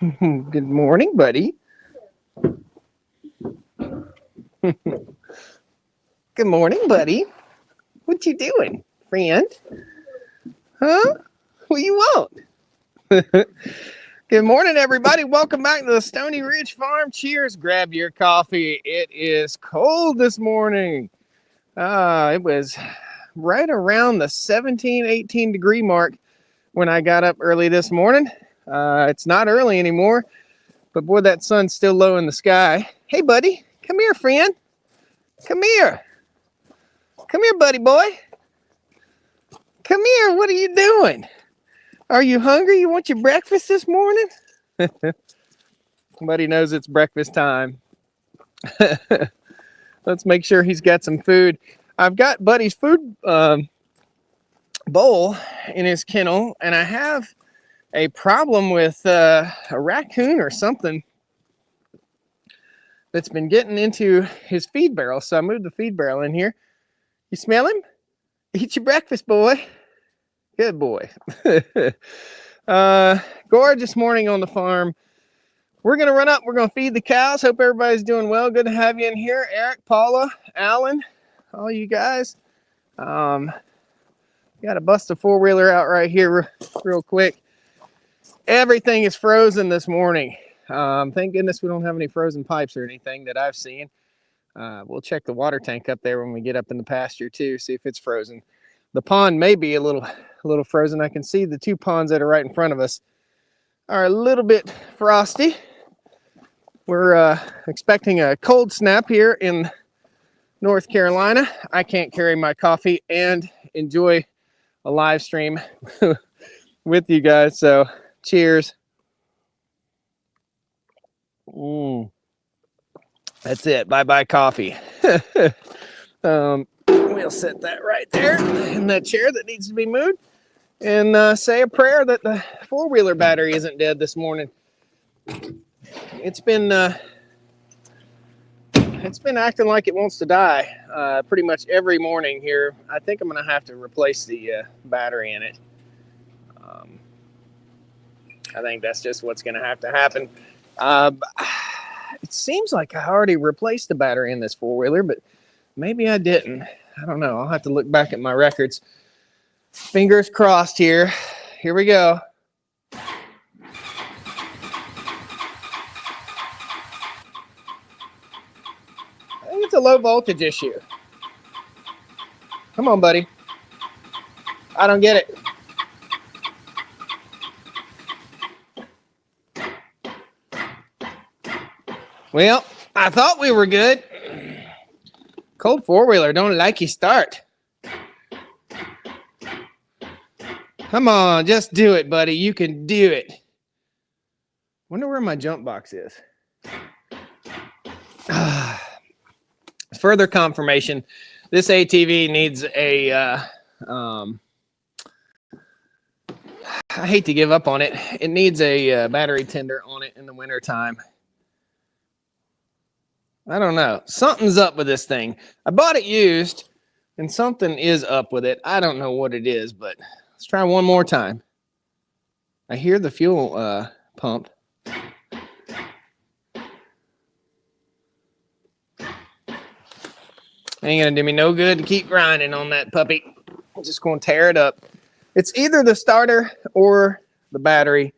Good morning, buddy. Good morning, buddy. What you doing, friend? Huh? What you want? Good morning, everybody. Welcome back to the Stony Ridge Farm. Cheers. Grab your coffee. It is cold this morning. It was right around the 17, 18 degree mark when I got up early this morning. It's not early anymore, but boy, that sun's still low in the sky. Hey, buddy. Come here, friend. Come here. Come here, buddy boy. Come here. What are you doing? Are you hungry? You want your breakfast this morning? Buddy knows it's breakfast time. Let's make sure he's got some food. I've got Buddy's food bowl in his kennel, and I have a problem with a raccoon or something that's been getting into his feed barrel. So I moved the feed barrel in here. You smell him? Eat your breakfast, boy. Good boy. Gorgeous morning on the farm. We're going to run up. We're going to feed the cows. Hope everybody's doing well. Good to have you in here. Eric, Paula, Alan, all you guys. Got to bust a four-wheeler out right here real quick. Everything is frozen this morning. Thank goodness we don't have any frozen pipes or anything that I've seen. We'll check the water tank up there when we get up in the pasture too, see if it's frozen. The pond may be a little frozen. I can see the two ponds that are right in front of us are a little bit frosty. We're expecting a cold snap here in North Carolina. I can't carry my coffee and enjoy a live stream with you guys. So cheers. That's it. Bye-bye coffee. We'll set that right there in that chair that needs to be moved and say a prayer that the four-wheeler battery isn't dead this morning. It's been acting like it wants to die pretty much every morning here. I think I'm going to have to replace the battery in it. I think that's just what's going to have to happen. It seems like I already replaced the battery in this four-wheeler, but maybe I didn't. I don't know. I'll have to look back at my records. Fingers crossed here. Here we go. I think it's a low voltage issue. Come on, buddy. I don't get it. Well, I thought we were good. Cold four-wheeler don't like you start. Come on, just do it, buddy. You can do it. Wonder where my jump box is. Further confirmation. This ATV needs a... I hate to give up on it. It needs a battery tender on it in the wintertime. I don't know. Something's up with this thing. I bought it used, and something is up with it. I don't know what it is, but let's try one more time. I hear the fuel pump. Ain't gonna do me no good to keep grinding on that puppy. I'm just gonna tear it up. It's either the starter or the battery.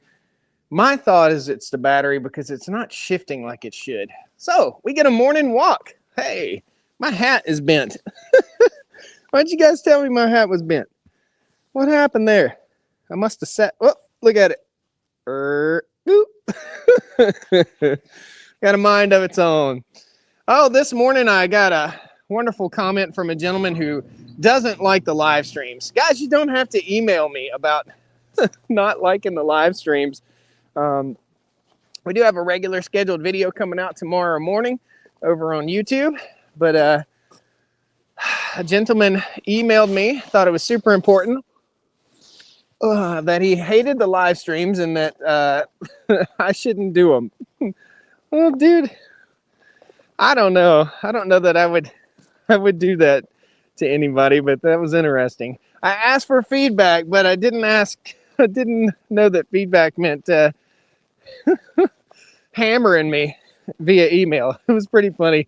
My thought is it's the battery because it's not shifting like it should. So we get a morning walk. Hey, my hat is bent. Why'd you guys tell me my hat was bent? What happened there? I must have sat. Oh, look at it. Got a mind of its own. Oh, this morning I got a wonderful comment from a gentleman who doesn't like the live streams. Guys, you don't have to email me about not liking the live streams. We do have a regular scheduled video coming out tomorrow morning over on YouTube, but a gentleman emailed me, thought it was super important, that he hated the live streams and that I shouldn't do them. Well, dude, I don't know. I don't know that I would do that to anybody, but that was interesting. I asked for feedback, but I didn't know that feedback meant hammering me via email. It was pretty funny.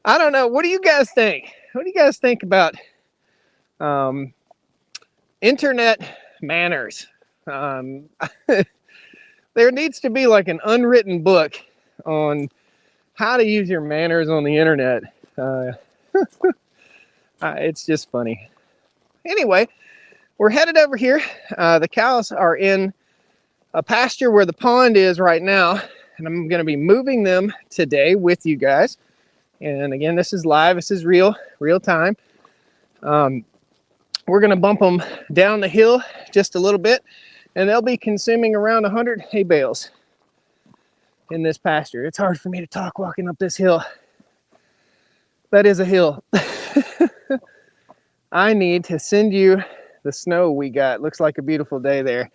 I don't know. What do you guys think? What do you guys think about internet manners? There needs to be like an unwritten book on how to use your manners on the internet. It's just funny. Anyway, we're headed over here. The cows are in a pasture where the pond is right now, and I'm going to be moving them today with you guys. And again, this is live. This is real time. We're going to bump them down the hill just a little bit, and they'll be consuming around 100 hay bales in this pasture. It's hard for me to talk walking up this hill. That is a hill. I need to send you the snow we got. Looks like a beautiful day there.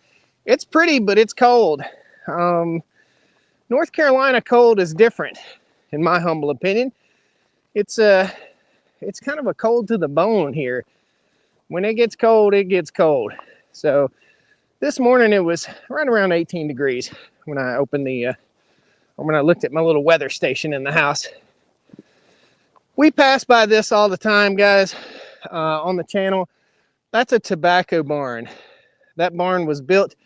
It's pretty, but it's cold. North Carolina cold is different, in my humble opinion. It's kind of a cold to the bone here. When it gets cold, it gets cold. So this morning it was right around 18 degrees when I opened when I looked at my little weather station in the house. We pass by this all the time, guys, on the channel. That's a tobacco barn. That barn was built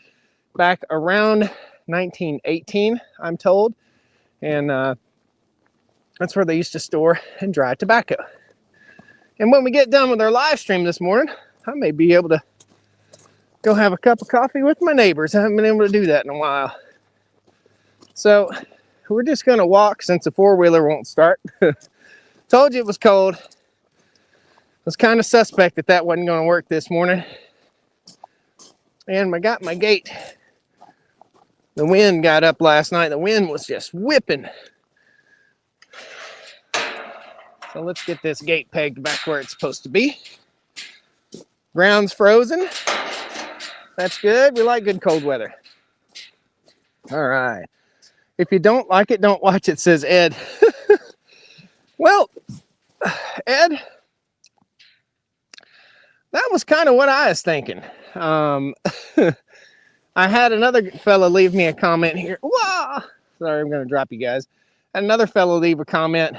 back around 1918, I'm told. And that's where they used to store and dry tobacco. And when we get done with our live stream this morning, I may be able to go have a cup of coffee with my neighbors. I haven't been able to do that in a while. So we're just going to walk since the four-wheeler won't start. Told you it was cold. I was kind of suspect that wasn't going to work this morning. And I got my gate. The wind got up last night. The wind was just whipping. So let's get this gate pegged back where it's supposed to be. Ground's frozen. That's good. We like good cold weather. All right. If you don't like it, don't watch it, says Ed. Well, Ed, that was kind of what I was thinking. I had another fella leave me a comment here. Whoa! Sorry, I'm going to drop you guys. Another fella leave a comment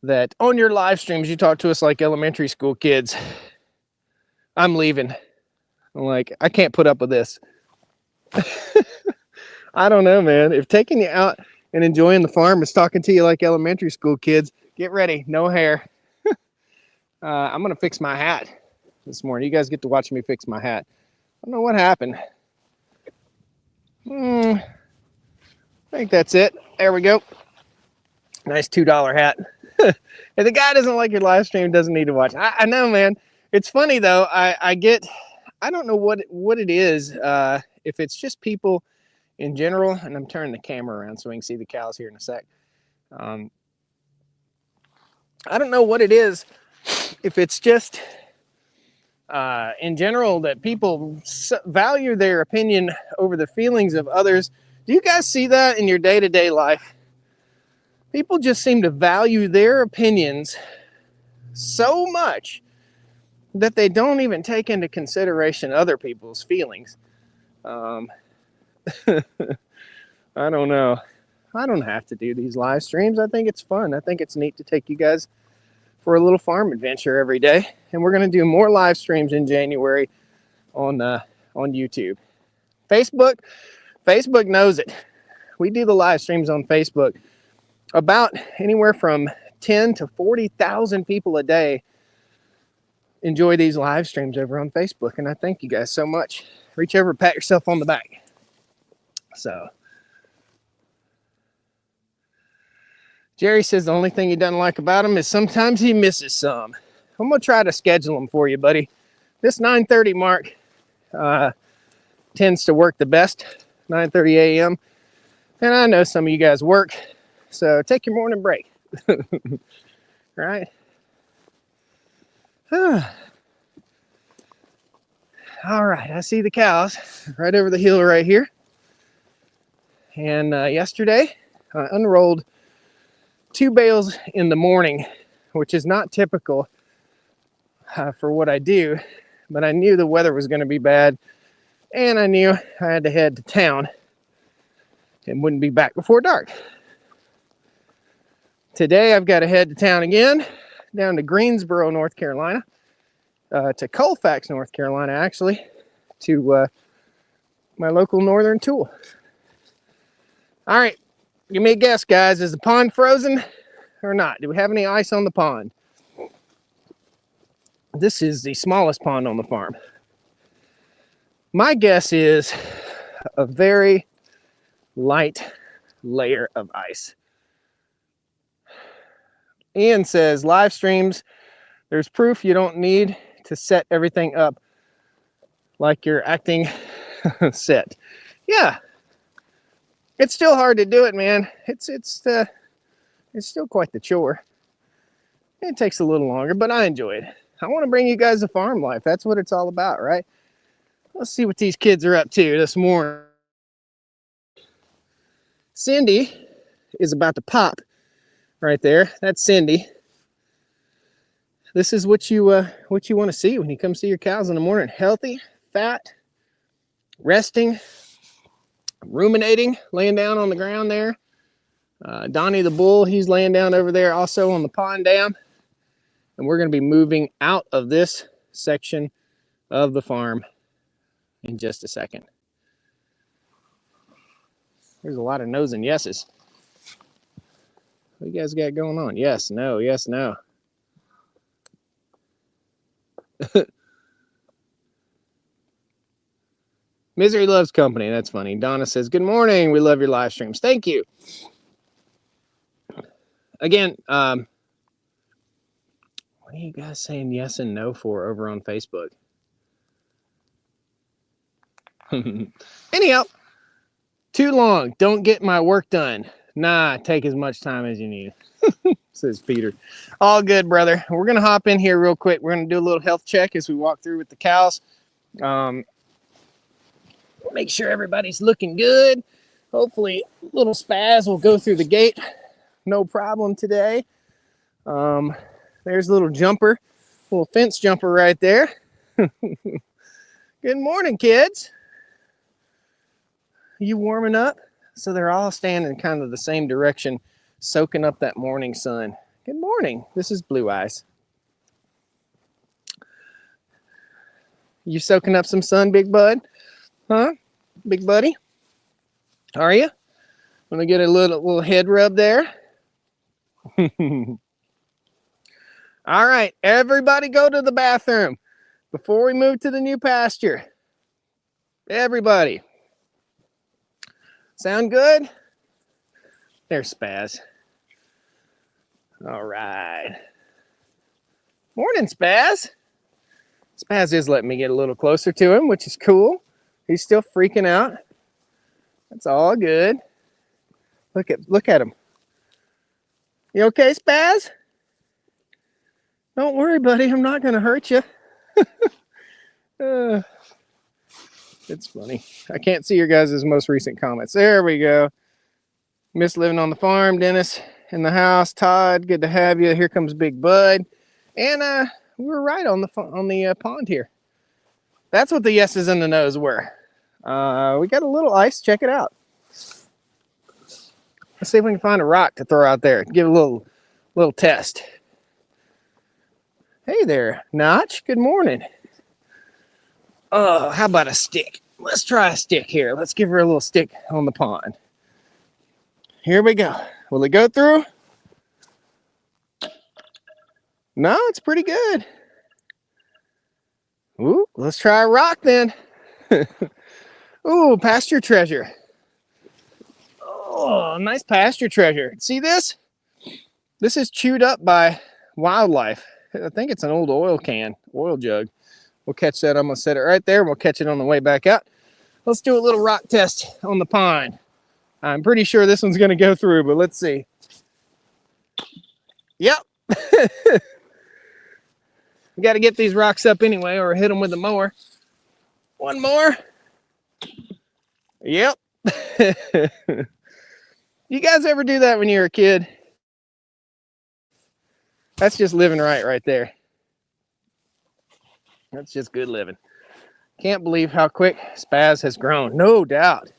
that on your live streams, you talk to us like elementary school kids. I'm leaving. I'm like, I can't put up with this. I don't know, man. If taking you out and enjoying the farm is talking to you like elementary school kids, get ready. No hair. I'm going to fix my hat this morning. You guys get to watch me fix my hat. I don't know what happened. I think that's it. There we go. Nice $2 hat. If the guy doesn't like your live stream, doesn't need to watch. I know, man. It's funny, though. I don't know what it is. If it's just people in general, and I'm turning the camera around so we can see the cows here in a sec. I don't know what it is. If it's just in general that people value their opinion over the feelings of others. Do you guys see that in your day-to-day life? People just seem to value their opinions so much that they don't even take into consideration other people's feelings. I don't know. I don't have to do these live streams. I think it's fun. I think it's neat to take you guys for a little farm adventure every day. And we're going to do more live streams in January on YouTube. Facebook knows it. We do the live streams on Facebook. About anywhere from 10 to 40,000 people a day enjoy these live streams over on Facebook. And I thank you guys so much. Reach over and pat yourself on the back. So Jerry says the only thing he doesn't like about him is sometimes he misses some. I'm going to try to schedule them for you, buddy. This 9:30 mark tends to work the best, 9:30 a.m. And I know some of you guys work, so take your morning break. Right? All right, I see the cows right over the hill right here. And yesterday, I unrolled 2 bales in the morning, which is not typical for what I do, but I knew the weather was going to be bad, and I knew I had to head to town. and wouldn't be back before dark. Today I've got to head to town again, down to Greensboro, North Carolina, to Colfax, North Carolina, actually, to my local Northern Tool. All right, give me a guess, guys. Is the pond frozen or not? Do we have any ice on the pond? This is the smallest pond on the farm. My guess is a very light layer of ice. Ian says, live streams, there's proof you don't need to set everything up like you're acting set. Yeah, it's still hard to do it, man. It's still quite the chore. It takes a little longer, but I enjoy it. I want to bring you guys a farm life. That's what it's all about, right? Let's see what these kids are up to this morning. Cindy is about to pop right there. That's Cindy. This is what you want to see when you come see your cows in the morning. Healthy, fat, resting, ruminating, laying down on the ground there. Donnie the bull, he's laying down over there also on the pond dam. And we're going to be moving out of this section of the farm in just a second. There's a lot of no's and yeses. What you guys got going on? Yes, no, yes, no. Misery loves company. That's funny. Donna says, good morning. We love your live streams. Thank you. Again, what are you guys saying yes and no for over on Facebook? Anyhow, too long. Don't get my work done. Nah, take as much time as you need. Says Peter. All good, brother. We're going to hop in here real quick. We're going to do a little health check as we walk through with the cows. Make sure everybody's looking good. Hopefully, little Spaz will go through the gate. No problem today. There's a little jumper, little fence jumper right there. Good morning, kids. Are you warming up? So they're all standing kind of the same direction, soaking up that morning sun. Good morning. This is Blue Eyes. You soaking up some sun, big bud? Huh? Big buddy? Are you? Want to get a little head rub there? All right, everybody go to the bathroom before we move to the new pasture. Everybody. Sound good? There's Spaz. All right. Morning, Spaz. Spaz is letting me get a little closer to him, which is cool. He's still freaking out. That's all good. Look at him. You okay, Spaz? Don't worry, buddy. I'm not going to hurt you. It's funny. I can't see your guys' most recent comments. There we go. Miss living on the farm. Dennis in the house. Todd, good to have you. Here comes Big Bud. And we were right on the pond here. That's what the yeses and the nos were. We got a little ice. Check it out. Let's see if we can find a rock to throw out there. Give a little test. Hey there, Notch. Good morning. Oh, how about a stick? Let's try a stick here. Let's give her a little stick on the pond. Here we go. Will it go through? No, it's pretty good. Ooh, let's try a rock then. Ooh, pasture treasure. Oh, nice pasture treasure. See this? This is chewed up by wildlife. I think it's an old oil jug. We'll catch that. I'm going to set it right there. We'll catch it on the way back out. Let's do a little rock test on the pond. I'm pretty sure this one's going to go through, but let's see. Yep. We got to get these rocks up anyway, or hit them with the mower. One more. Yep. You guys ever do that when you were a kid? That's just living right there. That's just good living. Can't believe how quick Spaz has grown. No doubt.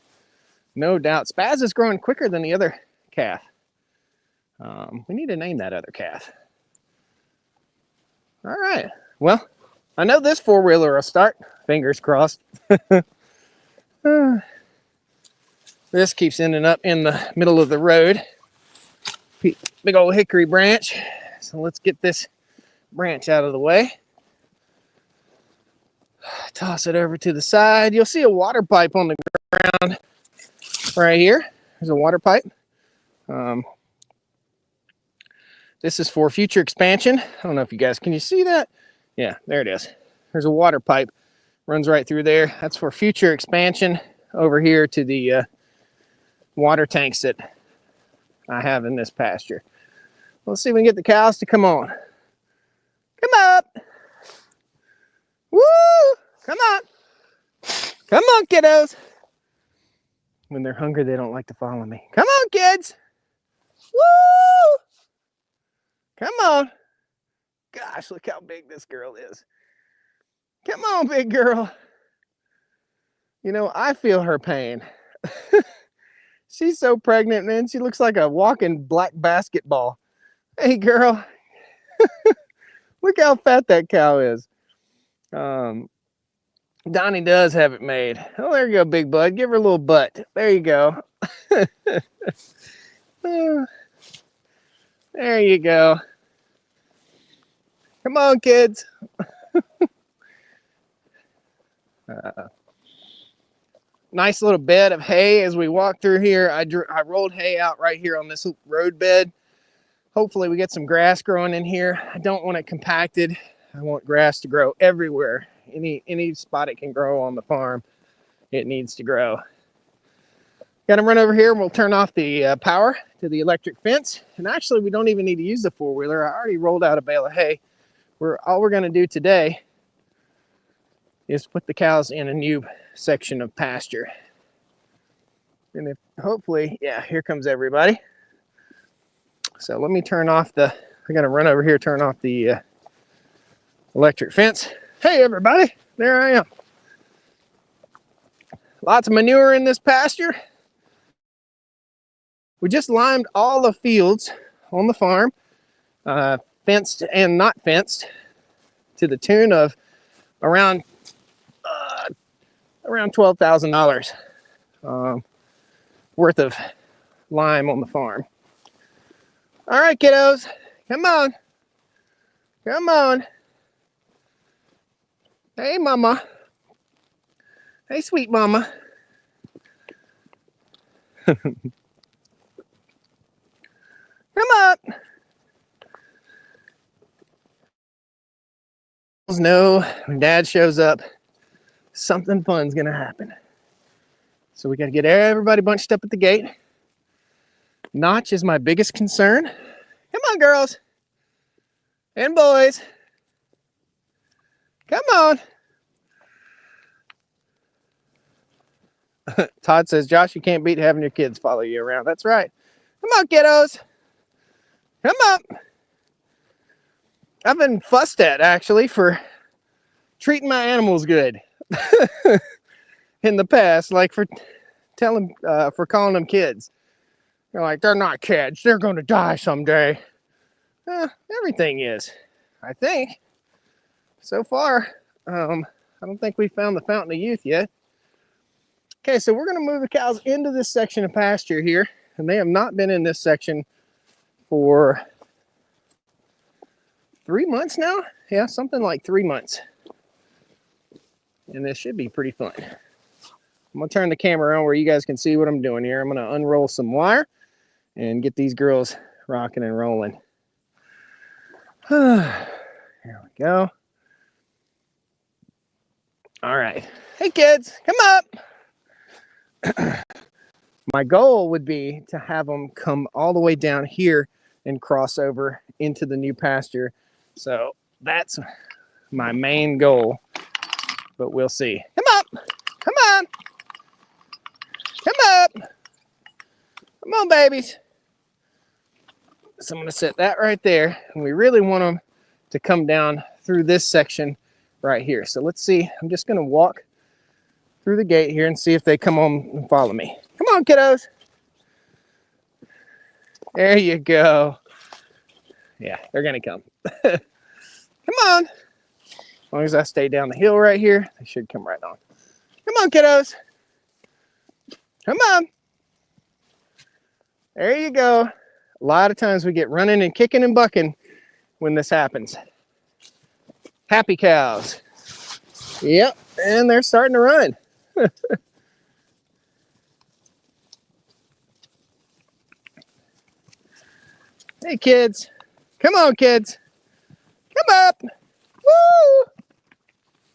No doubt. Spaz is growing quicker than the other calf. We need to name that other calf. All right. Well, I know this four-wheeler will start. Fingers crossed. This keeps ending up in the middle of the road. Big old hickory branch. So let's get this branch out of the way. Toss it over to the side. You'll see a water pipe on the ground right here. There's a water pipe. This is for future expansion. I don't know if you guys, can you see that? Yeah, there it is. There's a water pipe. Runs right through there. That's for future expansion over here to the water tanks that I have in this pasture. Let's see if we can get the cows to come on. Come up. Woo! Come on. Come on, kiddos. When they're hungry, they don't like to follow me. Come on, kids. Woo! Come on. Gosh, look how big this girl is. Come on, big girl. You know, I feel her pain. She's so pregnant, man. She looks like a walking black basketball. Hey, girl. Look how fat that cow is. Donnie does have it made. Oh, there you go, big bud. Give her a little butt. There you go. There you go. Come on, kids. Nice little bed of hay as we walk through here. I rolled hay out right here on this road bed. Hopefully we get some grass growing in here. I don't want it compacted. I want grass to grow everywhere. Any spot it can grow on the farm, it needs to grow. Got to run over here and we'll turn off the power to the electric fence. And actually, we don't even need to use the four-wheeler. I already rolled out a bale of hay. All we're going to do today is put the cows in a new section of pasture. And if hopefully, yeah, here comes everybody. So let me turn off I got to run over here, turn off the electric fence. Hey, everybody, there I am. Lots of manure in this pasture. We just limed all the fields on the farm, fenced and not fenced, to the tune of around $12,000 worth of lime on the farm. All right, kiddos, come on. Come on. Hey, mama. Hey, sweet mama. Come up. No, when Dad shows up, something fun's gonna happen. So we gotta get everybody bunched up at the gate. Notch is my biggest concern. Come on, girls and boys. Come on. Todd says, Josh, you can't beat having your kids follow you around. That's right. Come on, kiddos. Come up. I've been fussed at, actually, for treating my animals good in the past, like for calling them kids. They're like, they're not kids. They're going to die someday. Everything is, I think. So far, I don't think we found the fountain of youth yet. Okay, so we're going to move the cows into this section of pasture here, and they have not been in this section for 3 months now. Yeah, something like 3 months. And this should be pretty fun. I'm going to turn the camera on where you guys can see what I'm doing here. I'm going to unroll some wire and get these girls rocking and rolling. Here we go. All right. Hey, kids, come up. My goal would be to have them come all the way down here and cross over into the new pasture. So that's my main goal, but we'll see. Come up. Come on. Come up. Come on, babies. So I'm going to set that right there. And we really want them to come down through this section right here. So let's see. I'm just going to walk through the gate here and see if they come on and follow me. Come on, kiddos. There you go. Yeah, they're gonna come. Come on. As long as I stay down the hill right here, they should come right on. Come on, kiddos. Come on. There you go. A lot of times we get running and kicking and bucking when this happens. Happy cows. Yep, and they're starting to run. Hey, kids. Come on, kids. Come up. Woo!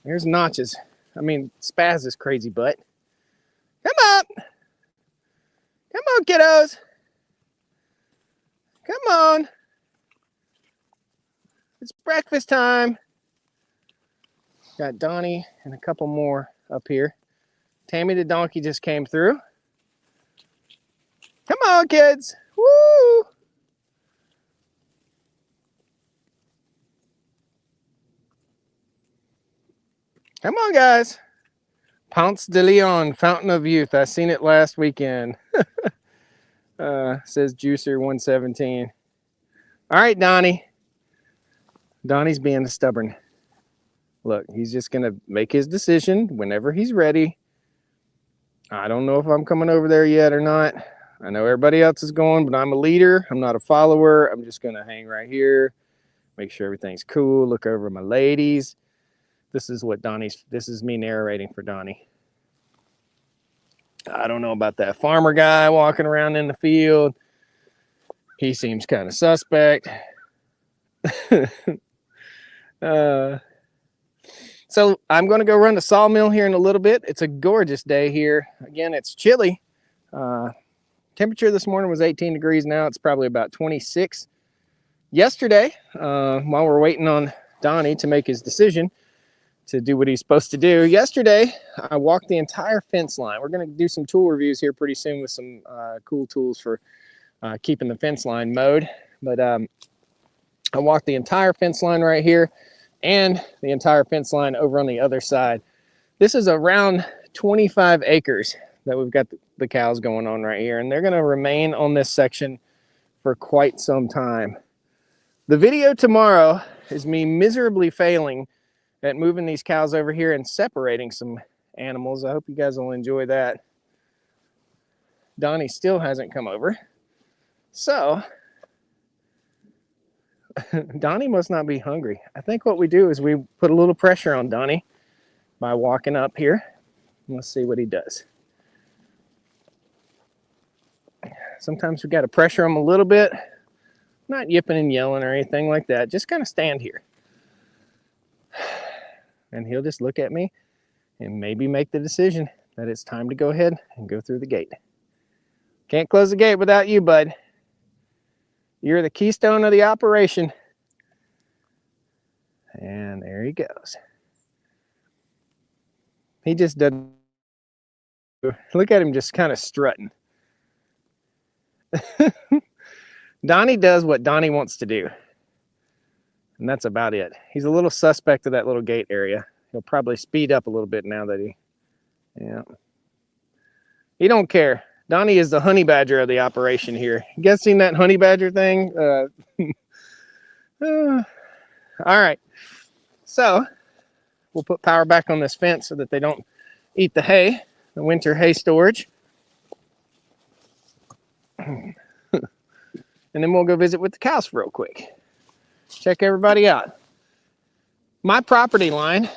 There's Notches. I mean, Spaz's crazy butt. Come up. Come on, kiddos. Come on. It's breakfast time. Got Donnie and a couple more up here. Tammy the donkey just came through. Come on, kids. Woo! Come on, guys. Ponce de Leon, Fountain of Youth. I seen it last weekend. Says Juicer 117. All right, Donnie. Donnie's being stubborn. Look, he's just going to make his decision whenever he's ready. I don't know if I'm coming over there yet or not. I know everybody else is going, but I'm a leader. I'm not a follower. I'm just going to hang right here, make sure everything's cool, look over my ladies. This is me narrating for Donnie. I don't know about that farmer guy walking around in the field. He seems kind of suspect. So I'm going to go run the sawmill here in a little bit. It's a gorgeous day here. Again, it's chilly. Temperature this morning was 18 degrees. Now it's probably about 26. Yesterday, while we're waiting on Donnie to make his decision to do what he's supposed to do, yesterday I walked the entire fence line. We're going to do some tool reviews here pretty soon with some cool tools for keeping the fence line mowed. But I walked the entire fence line right here and the entire fence line over on the other side. This is around 25 acres that we've got the cows going on right here, and they're going to remain on this section for quite some time. The video tomorrow is me miserably failing at moving these cows over here and separating some animals. I hope you guys will enjoy that. Donnie still hasn't come over. So, Donnie must not be hungry. I think what we do is we put a little pressure on Donnie by walking up here. Let's see what he does. Sometimes we got to pressure him a little bit. Not yipping and yelling or anything like that. Just kind of stand here. And he'll just look at me and maybe make the decision that it's time to go ahead and go through the gate. Can't close the gate without you, bud. You're the keystone of the operation. And there he goes. He just doesn't. Look at him just kind of strutting. Donnie does what Donnie wants to do. And that's about it. He's a little suspect of that little gate area. He'll probably speed up a little bit now that he don't care. Donnie is the honey badger of the operation here. You guys seen that honey badger thing? All right. So we'll put power back on this fence so that they don't eat the hay, the winter hay storage. And then we'll go visit with the cows real quick. Check everybody out. My property line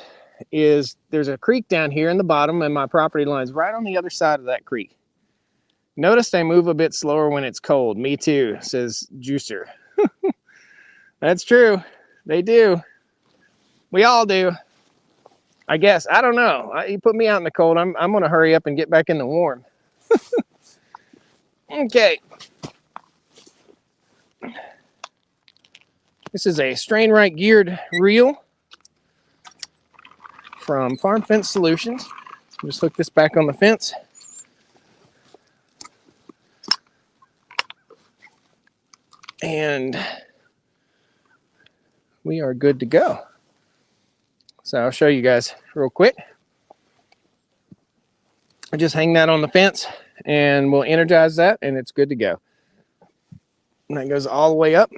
is, there's a creek down here in the bottom, and my property line's right on the other side of that creek. Notice they move a bit slower when it's cold. Me too, says Juicer. That's true. They do. We all do. I guess. I don't know. You put me out in the cold, I'm going to hurry up and get back in the warm. Okay. This is a strain right geared reel from Farm Fence Solutions. Just hook this back on the fence. And we are good to go. So I'll show you guys real quick. I just hang that on the fence and we'll energize that, and it's good to go. And that goes all the way up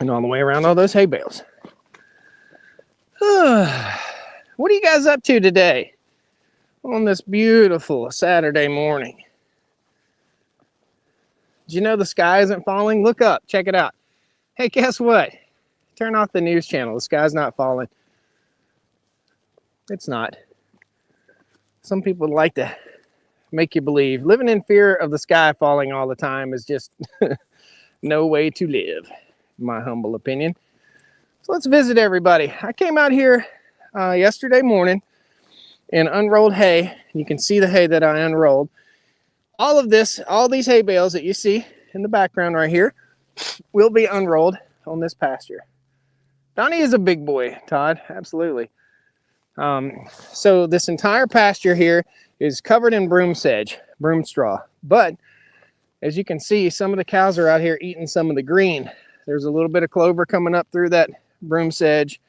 and all the way around all those hay bales. What are you guys up to today on this beautiful Saturday morning? Did you know the sky isn't falling? Look up, check it out. Hey, guess what? Turn off the news channel. The sky's not falling. It's not. Some people like to make you believe. Living in fear of the sky falling all the time is just no way to live, in my humble opinion. So let's visit everybody. I came out here yesterday morning and unrolled hay. You can see the hay that I unrolled. All these hay bales that you see in the background right here will be unrolled on this pasture. Donnie is a big boy, Todd, absolutely. So this entire pasture here is covered in broom sedge, broom straw. But as you can see, some of the cows are out here eating some of the green. There's a little bit of clover coming up through that broom sedge,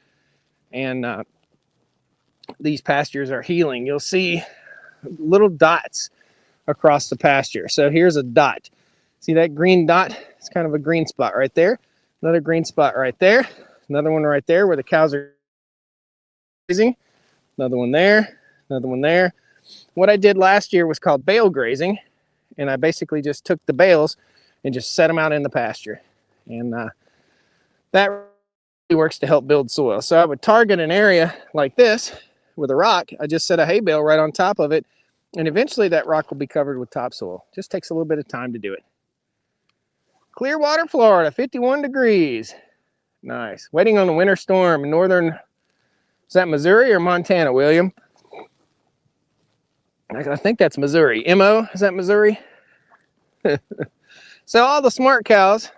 and these pastures are healing. You'll see little dots across the pasture. So here's a dot. See that green dot? It's kind of a green spot right there. Another green spot right there. Another one right there where the cows are grazing. Another one there. Another one there. What I did last year was called bale grazing, and I basically just took the bales and just set them out in the pasture. And that really works to help build soil. So I would target an area like this with a rock. I just set a hay bale right on top of it, and eventually that rock will be covered with topsoil. Just takes a little bit of time to do it. Clearwater, Florida, 51 degrees. Nice. Waiting on a winter storm in northern, is that Missouri or Montana, William? I think that's Missouri. Mo, is that Missouri? So all the smart cows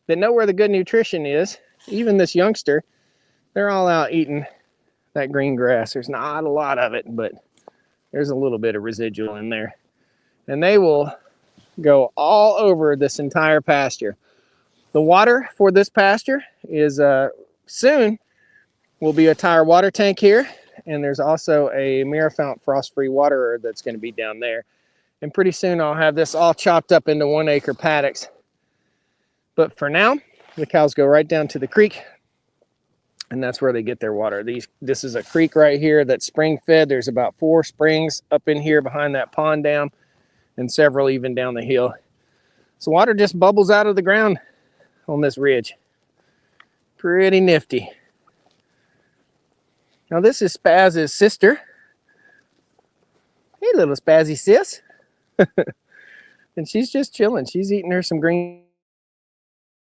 that know where the good nutrition is, even this youngster, they're all out eating that green grass. There's not a lot of it, but there's a little bit of residual in there. And they will go all over this entire pasture. The water for this pasture is soon will be a tire water tank here, and there's also a Mirafount frost-free waterer that's going to be down there. And pretty soon I'll have this all chopped up into 1 acre paddocks. But for now, the cows go right down to the creek, and that's where they get their water. This is a creek right here that's spring fed. There's about 4 springs up in here behind that pond dam, and several even down the hill. So water just bubbles out of the ground on this ridge. Pretty nifty. Now this is Spaz's sister. Hey, little Spazzy sis. And she's just chilling. She's eating her some green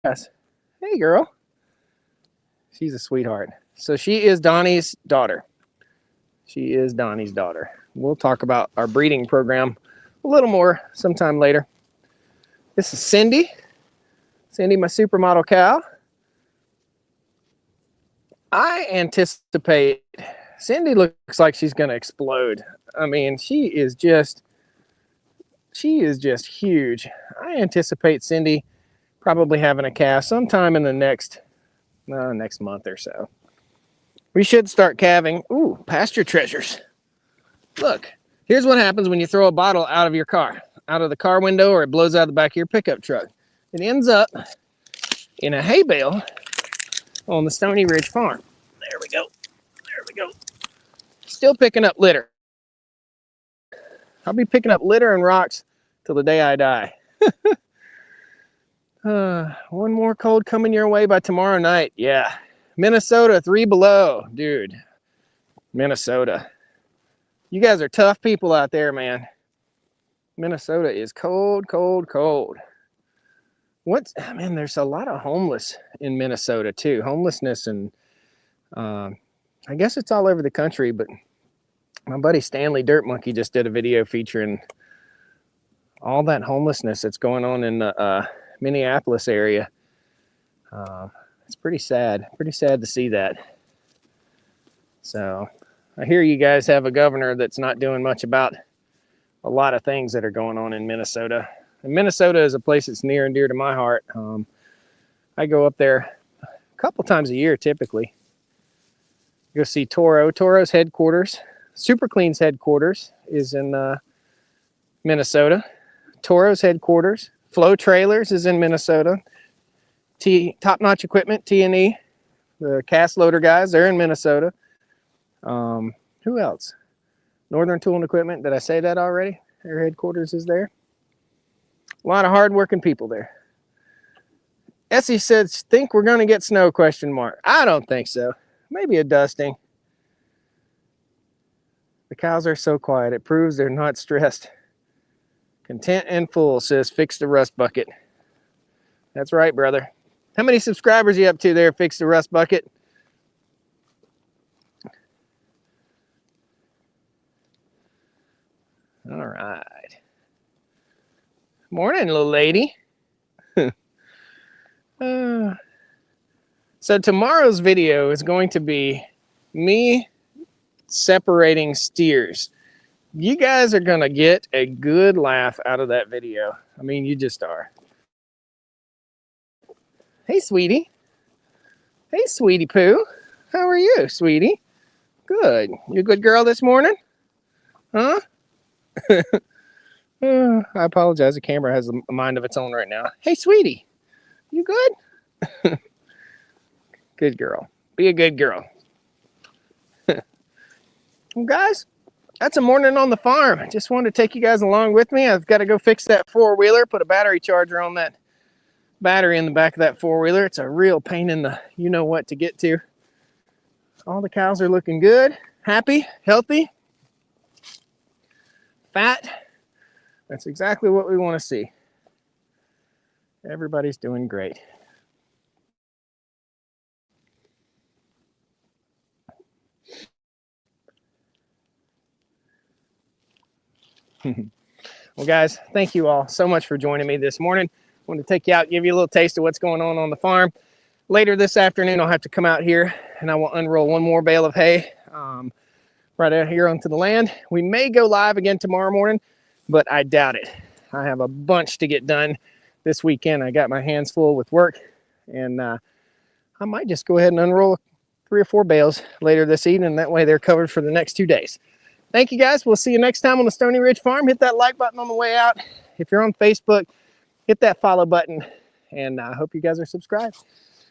grass. Hey, girl. She's a sweetheart. So she is Donnie's daughter. She is Donnie's daughter. We'll talk about our breeding program a little more sometime later. This is Cindy. Cindy, my supermodel cow. I anticipate Cindy looks like she's going to explode. I mean, she is just huge. I anticipate Cindy probably having a calf sometime in the next month or so. We should start calving. Ooh, pasture treasures. Look, here's what happens when you throw a bottle out of your car, out of the car window, or it blows out the back of your pickup truck. It ends up in a hay bale on the Stony Ridge farm. There we go. There we go. Still picking up litter. I'll be picking up litter and rocks till the day I die. One more cold coming your way by tomorrow night. Yeah. Minnesota, 3 below. Dude, Minnesota. You guys are tough people out there, man. Minnesota is cold, cold, cold. Man, there's a lot of homeless in Minnesota too. Homelessness, and I guess it's all over the country, but my buddy Stanley Dirt Monkey just did a video featuring all that homelessness that's going on in the Minneapolis area. It's pretty sad to see that. So I hear you guys have a governor that's not doing much about a lot of things that are going on in Minnesota. And Minnesota is a place that's near and dear to my heart. I go up there a couple times a year typically. Go see Toro. Toro's headquarters, Super Clean's headquarters, is in Minnesota. Toro's headquarters. Flow Trailers is in Minnesota. Top Notch Equipment, T&E, the cast loader guys, they're in Minnesota. Who else? Northern Tool and Equipment, did I say that already? Their headquarters is there. A lot of hard-working people there. Essie says, think we're going to get snow, question mark. I don't think so. Maybe a dusting. The cows are so quiet. It proves they're not stressed. Content and full, says Fix the Rust Bucket. That's right, brother. How many subscribers are you up to there, Fix the Rust Bucket? All right. Morning, little lady. So tomorrow's video is going to be me separating steers. You guys are going to get a good laugh out of that video. I mean, you just are. Hey, sweetie. Hey, sweetie poo. How are you, sweetie? Good. You a good girl this morning? Huh? I apologize. The camera has a mind of its own right now. Hey, sweetie. You good? Good girl. Be a good girl. Well, guys, that's a morning on the farm. I just wanted to take you guys along with me. I've got to go fix that four-wheeler, put a battery charger on that battery in the back of that four-wheeler. It's a real pain in the you-know-what to get to. All the cows are looking good, happy, healthy, fat. That's exactly what we want to see. Everybody's doing great. Well, guys, thank you all so much for joining me this morning. I wanted to take you out, give you a little taste of what's going on the farm. Later this afternoon, I'll have to come out here and I will unroll one more bale of hay right out here onto the land. We may go live again tomorrow morning, but I doubt it. I have a bunch to get done this weekend. I got my hands full with work, and I might just go ahead and unroll 3 or 4 bales later this evening. That way they're covered for the next 2 days. Thank you, guys. We'll see you next time on the Stony Ridge Farm. Hit that like button on the way out. If you're on Facebook, hit that follow button, and I hope you guys are subscribed.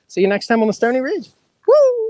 See you next time on the Stony Ridge. Woo!